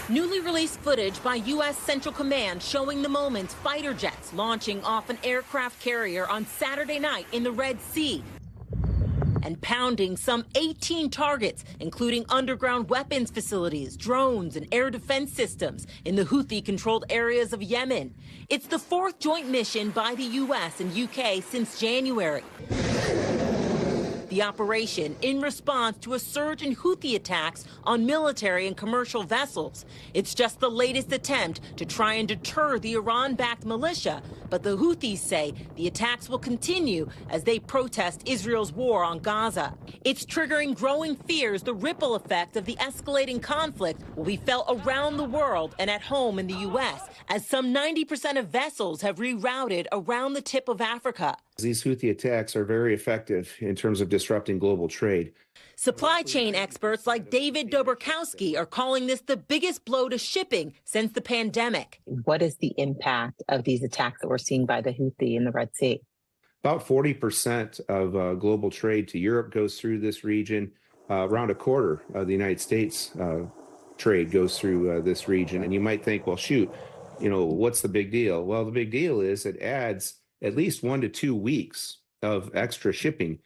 Newly released footage by U.S. Central Command showing the moments fighter jets launching off an aircraft carrier on Saturday night in the Red Sea and pounding some 18 targets, including underground weapons facilities, drones, and air defense systems in the Houthi-controlled areas of Yemen. It's the fourth joint mission by the U.S. and U.K. since January. The operation in response to a surge in Houthi attacks on military and commercial vessels. It's just the latest attempt to try and deter the Iran-backed militia, but the Houthis say the attacks will continue as they protest Israel's war on Gaza. It's triggering growing fears the ripple effect of the escalating conflict will be felt around the world and at home in the U.S., as some 90% of vessels have rerouted around the tip of Africa. These Houthi attacks are very effective in terms of disrupting global trade. Supply chain experts like David Dobrzkowski are calling this the biggest blow to shipping since the pandemic. What is the impact of these attacks that we're seeing by the Houthi in the Red Sea? About 40% of global trade to Europe goes through this region. Around a quarter of the United States trade goes through this region. And you might think, well, shoot, what's the big deal? Well, the big deal is it adds at least 1 to 2 weeks of extra shipping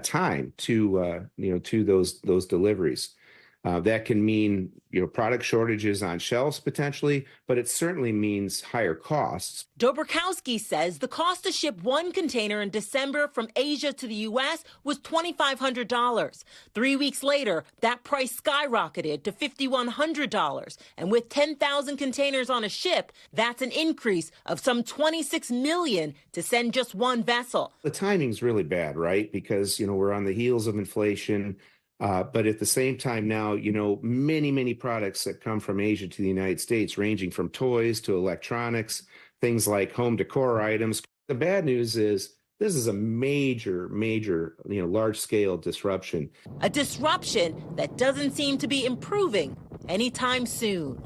time to those deliveries. That can mean product shortages on shelves potentially, but it certainly means higher costs. Dobrzkowski says the cost to ship one container in December from Asia to the U.S. was $2,500. 3 weeks later, that price skyrocketed to $5,100. And with 10,000 containers on a ship, that's an increase of some $26 million to send just one vessel. The timing's really bad, right? Because, we're on the heels of inflation. But at the same time now, many products that come from Asia to the United States, ranging from toys to electronics, things like home decor items. The bad news is this is a major, large-scale disruption. A disruption that doesn't seem to be improving anytime soon.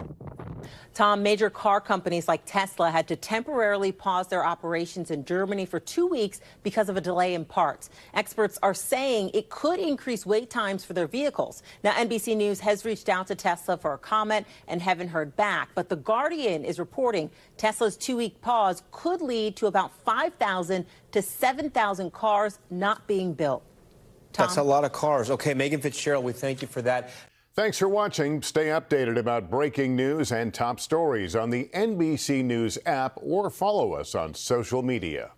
Tom, major car companies like Tesla had to temporarily pause their operations in Germany for 2 weeks because of a delay in parts. Experts are saying it could increase wait times for their vehicles. Now, NBC News has reached out to Tesla for a comment and haven't heard back. But The Guardian is reporting Tesla's 2-week pause could lead to about 5,000 to 7,000 cars not being built. Tom? That's a lot of cars. Okay, Megan Fitzgerald, we thank you for that. Thanks for watching. Stay updated about breaking news and top stories on the NBC News app or follow us on social media.